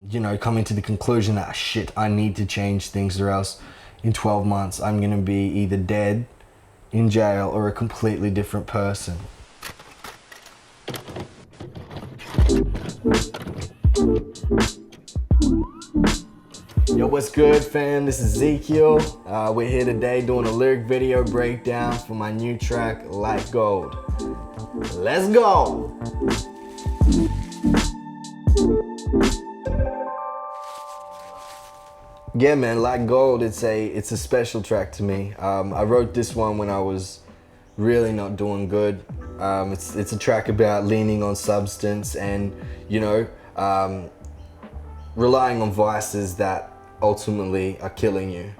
You know, coming to the conclusion that shit, I need to change things or else in 12 months I'm gonna be either dead, in jail, or a completely different person. Yo, what's good, fam? This is Zekiel. We're here today doing a lyric video breakdown for my new track, Like Gold. Let's go! Yeah, man, Like Gold, it's a special track to me. I wrote this one when I was really not doing good. It's a track about leaning on substance and, you know, relying on vices that ultimately are killing you.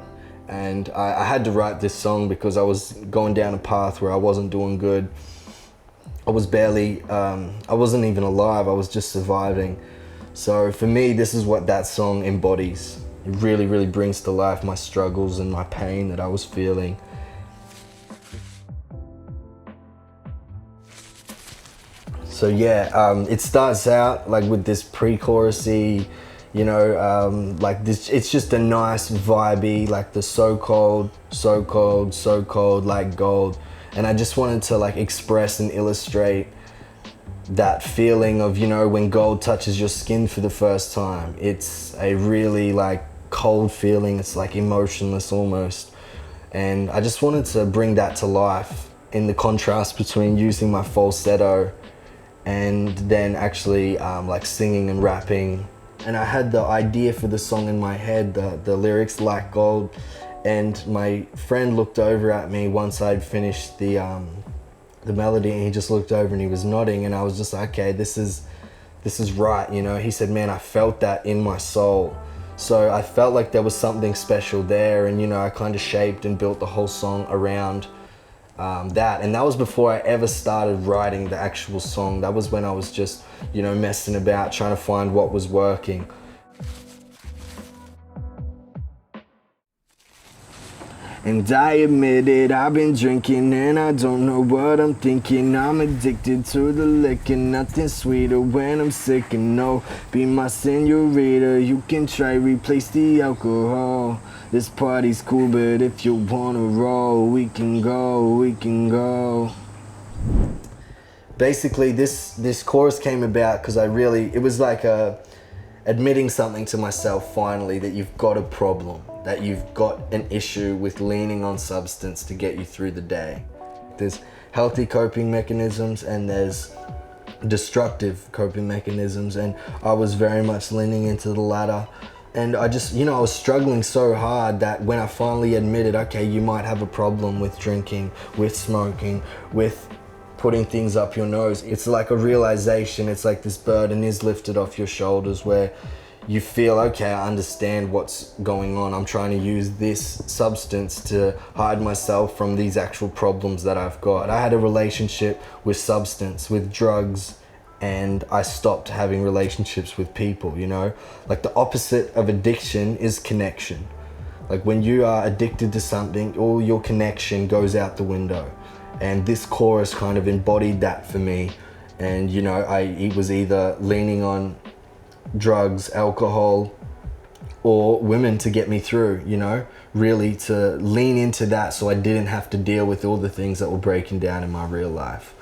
And I had to write this song because I was going down a path where I wasn't doing good. I was barely, I wasn't even alive, I was just surviving. So for me, this is what that song embodies. It really, really brings to life my struggles and my pain that I was feeling. So yeah, it starts out like with this pre-chorusy, you know, like this, it's just a nice vibey, like the so cold, so cold, so cold, like gold. And I just wanted to like express and illustrate that feeling of, you know, when gold touches your skin for the first time. It's a really like cold feeling, it's like emotionless almost. And I just wanted to bring that to life in the contrast between using my falsetto and then actually like singing and rapping. And I had the idea for the song in my head, the lyrics like gold, and my friend looked over at me once I'd finished the melody, and he just looked over and he was nodding, and I was just like, okay, this is right, you know. He said, man, I felt that in my soul. So I felt like there was something special there, and you know, I kind of shaped and built the whole song around that. And that was before I ever started writing the actual song. That was when I was just, you know, messing about, trying to find what was working. And I admit it, I've been drinking and I don't know what I'm thinking. I'm addicted to the liquor, nothing sweeter when I'm sick. And no, be my senorita, you can try replace the alcohol. This party's cool, but if you wanna roll, we can go, we can go. Basically, this chorus came about because it was like admitting something to myself finally, that you've got a problem, that you've got an issue with leaning on substance to get you through the day. There's healthy coping mechanisms and there's destructive coping mechanisms, and I was very much leaning into the latter. And I just, you know, I was struggling so hard that when I finally admitted, okay, you might have a problem with drinking, with smoking, with putting things up your nose, it's like a realization, it's like this burden is lifted off your shoulders where you feel, okay, I understand what's going on. I'm trying to use this substance to hide myself from these actual problems that I've got. I had a relationship with substance, with drugs, and I stopped having relationships with people, you know? Like the opposite of addiction is connection. Like when you are addicted to something, all your connection goes out the window. And this chorus kind of embodied that for me. And you know, it was either leaning on drugs, alcohol, or women to get me through, you know, really to lean into that so I didn't have to deal with all the things that were breaking down in my real life.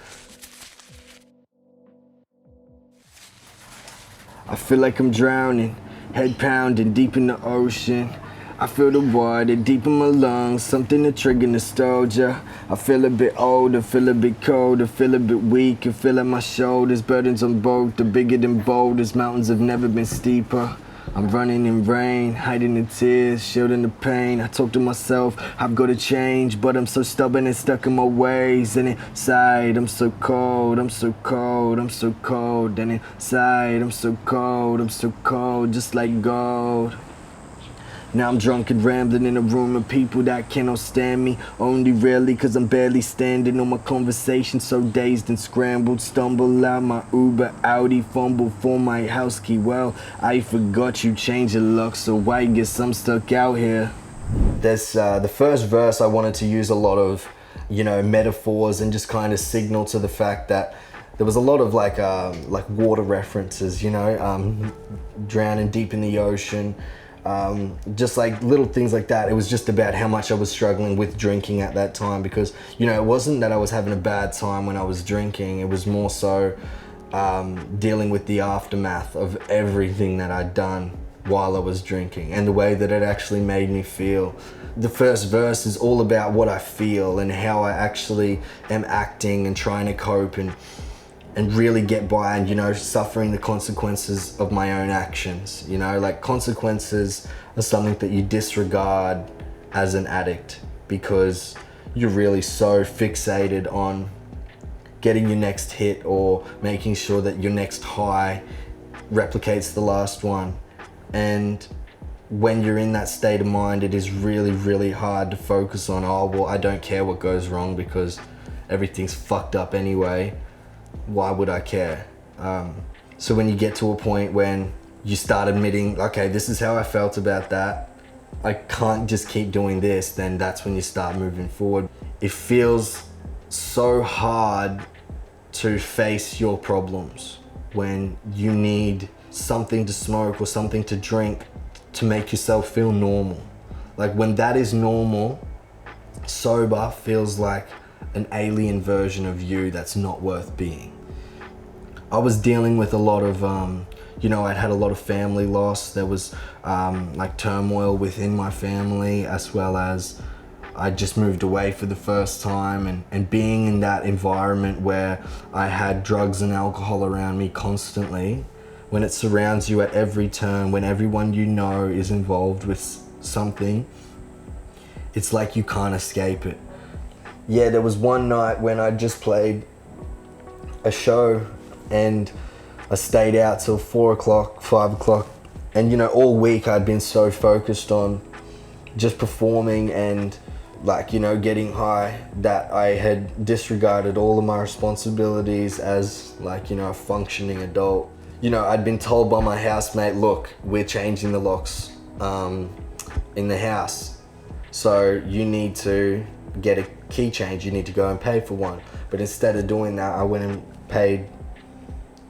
I feel like I'm drowning, head pounding deep in the ocean. I feel the water deep in my lungs, something to trigger nostalgia. I feel a bit older, feel a bit colder, feel a bit weaker, feel like my shoulders, burdens on both, they're bigger than boulders, mountains have never been steeper. I'm running in rain, hiding the tears, shielding the pain. I talk to myself, I've got to change, but I'm so stubborn and stuck in my ways. And inside, I'm so cold, I'm so cold, I'm so cold. And inside, I'm so cold, just like gold. Now I'm drunk and rambling in a room of people that cannot stand me. Only rarely cause I'm barely standing on my conversation. So dazed and scrambled, stumble out my Uber, Audi, fumble for my house key. Well, I forgot you changed your luck, so I guess I'm stuck out here. There's the first verse, I wanted to use a lot of, you know, metaphors and just kind of signal to the fact that There was a lot of like water references, you know, drowning deep in the ocean, just like little things like that. It was just about how much I was struggling with drinking at that time, because, you know, it wasn't that I was having a bad time when I was drinking. It was more so dealing with the aftermath of everything that I'd done while I was drinking and the way that it actually made me feel. The first verse is all about what I feel and how I actually am acting and trying to cope and really get by, and, you know, suffering the consequences of my own actions. You know, like, consequences are something that you disregard as an addict because you're really so fixated on getting your next hit or making sure that your next high replicates the last one. And when you're in that state of mind, it is really, really hard to focus on, oh, well, I don't care what goes wrong because everything's fucked up anyway. Why would I care? So when you get to a point when you start admitting, okay, this is how I felt about that, I can't just keep doing this, then that's when you start moving forward. It feels so hard to face your problems when you need something to smoke or something to drink to make yourself feel normal. Like, when that is normal, sober feels like an alien version of you that's not worth being. I was dealing with a lot of, you know, I'd had a lot of family loss. There was like turmoil within my family, as well as I just moved away for the first time, and being in that environment where I had drugs and alcohol around me constantly, when it surrounds you at every turn, when everyone you know is involved with something, it's like you can't escape it. Yeah, there was one night when I just played a show and I stayed out till 4 o'clock, 5 o'clock. And, you know, all week I'd been so focused on just performing and, like, you know, getting high, that I had disregarded all of my responsibilities as, like, you know, a functioning adult. You know, I'd been told by my housemate, look, we're changing the locks in the house, so you need to get a key change, you need to go and pay for one. But instead of doing that, I went and paid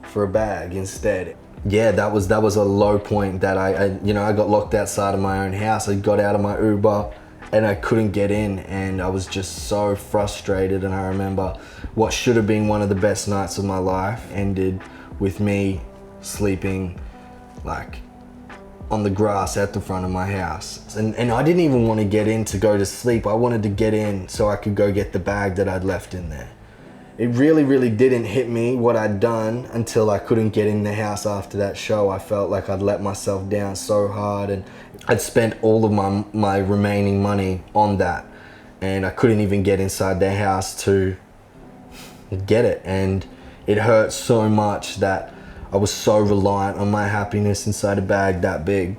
for a bag instead. Yeah, that was a low point that I got locked outside of my own house. I got out of my Uber and I couldn't get in, and I was just so frustrated. And I remember what should have been one of the best nights of my life ended with me sleeping like on the grass at the front of my house. And I didn't even want to get in to go to sleep. I wanted to get in so I could go get the bag that I'd left in there. It really, really didn't hit me what I'd done until I couldn't get in the house after that show. I felt like I'd let myself down so hard, and I'd spent all of my remaining money on that, and I couldn't even get inside their house to get it. And it hurt so much that I was so reliant on my happiness inside a bag that big.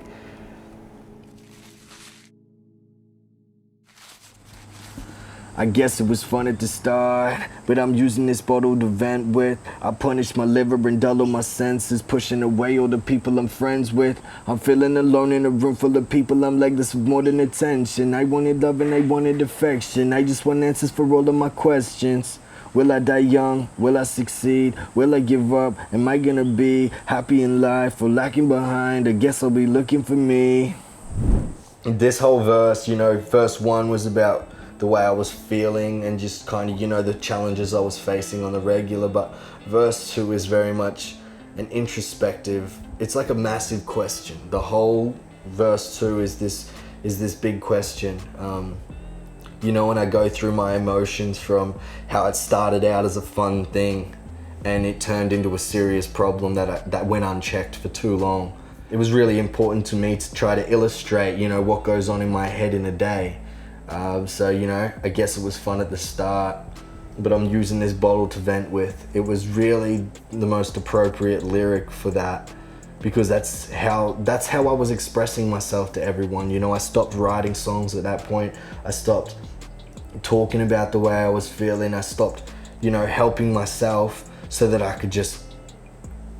I guess it was fun at the start, but I'm using this bottle to vent with. I punish my liver and dull all my senses, pushing away all the people I'm friends with. I'm feeling alone in a room full of people. I'm like, this is more than attention. I wanted love and I wanted affection. I just want answers for all of my questions. Will I die young? Will I succeed? Will I give up? Am I gonna be happy in life or lacking behind? I guess I'll be looking for me. This whole verse, you know, verse 1 was about the way I was feeling and just kind of, you know, the challenges I was facing on the regular. But verse 2 is very much an introspective, it's like a massive question. The whole verse 2 is this big question. You know, when I go through my emotions from how it started out as a fun thing and it turned into a serious problem that went unchecked for too long. It was really important to me to try to illustrate, you know, what goes on in my head in a day. So, you know, I guess it was fun at the start, but I'm using this bottle to vent with. It was really the most appropriate lyric for that, because that's how I was expressing myself to everyone. You know, I stopped writing songs at that point. I stopped talking about the way I was feeling. I stopped, you know, helping myself so that I could just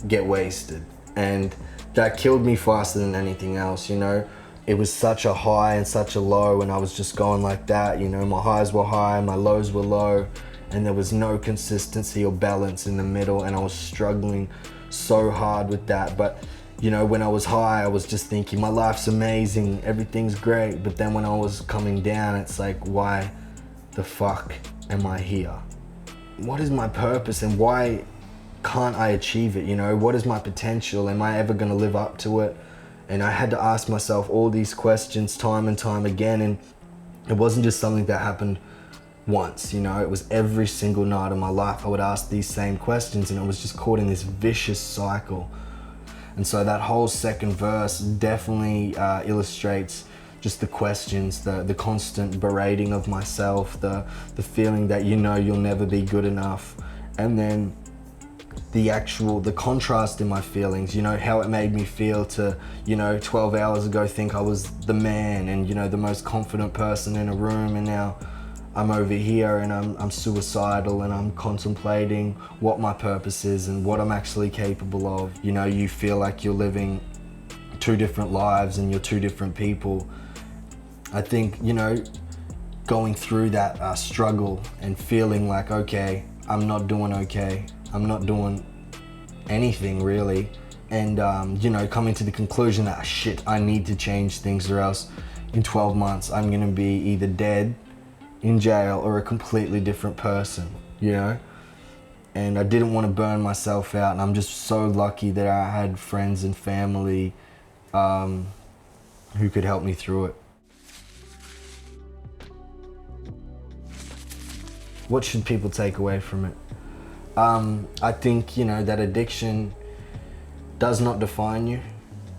get wasted. And that killed me faster than anything else, you know. It was such a high and such a low, and I was just going like that, you know. My highs were high, my lows were low, and there was no consistency or balance in the middle, and I was struggling so hard with that. But you know, when I was high, I was just thinking my life's amazing, everything's great. But then when I was coming down, it's like, why the fuck am I here? What is my purpose, and why can't I achieve it? You know, what is my potential? Am I ever gonna live up to it? And I had to ask myself all these questions time and time again, and it wasn't just something that happened once, you know, it was every single night of my life I would ask these same questions, and I was just caught in this vicious cycle. And so that whole second verse definitely illustrates just the questions, the constant berating of myself, the feeling that you know you'll never be good enough, and then the contrast in my feelings, you know, how it made me feel to, you know, 12 hours ago think I was the man and, you know, the most confident person in a room, and now I'm over here and I'm suicidal, and I'm contemplating what my purpose is and what I'm actually capable of. You know, you feel like you're living two different lives and you're two different people. I think, you know, going through that struggle and feeling like, okay, I'm not doing okay, I'm not doing anything really, and you know, coming to the conclusion that shit, I need to change things, or else in 12 months I'm gonna be either dead, in jail, or a completely different person, you know? And I didn't want to burn myself out, and I'm just so lucky that I had friends and family who could help me through it. What should people take away from it? I think, you know, that addiction does not define you,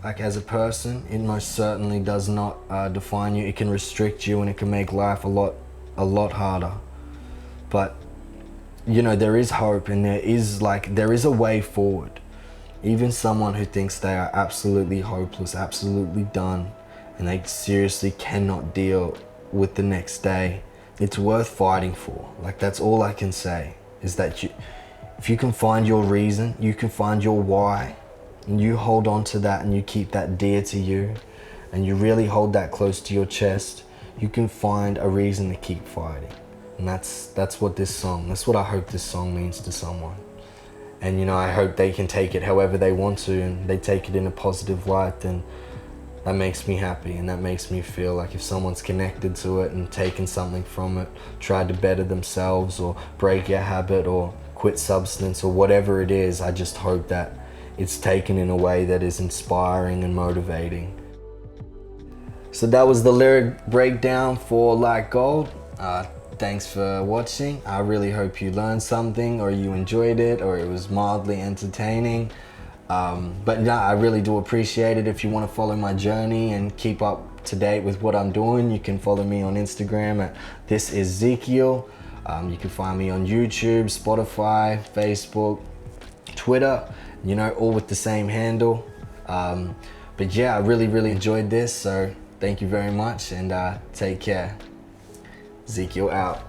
like as a person. It most certainly does not define you. It can restrict you, and it can make life a lot harder. But you know, there is hope, and there is a way forward. Even someone who thinks they are absolutely hopeless, absolutely done, and they seriously cannot deal with the next day, it's worth fighting for. Like, that's all I can say, is that if you can find your reason, you can find your why, and you hold on to that and you keep that dear to you, and you really hold that close to your chest, you can find a reason to keep fighting. And that's what I hope this song means to someone. And you know, I hope they can take it however they want to, and they take it in a positive light, and that makes me happy, and that makes me feel like if someone's connected to it and taken something from it, tried to better themselves or break a habit or quit substance or whatever it is, I just hope that it's taken in a way that is inspiring and motivating. So that was the lyric breakdown for Like Gold. Thanks for watching. I really hope you learned something, or you enjoyed it, or it was mildly entertaining. But no, I really do appreciate it. If you want to follow my journey and keep up to date with what I'm doing, you can follow me on Instagram at This Is Zekiel. You can find me on YouTube, Spotify, Facebook, Twitter, you know, all with the same handle. But yeah, I really enjoyed this, so thank you very much, and take care. Zekiel out.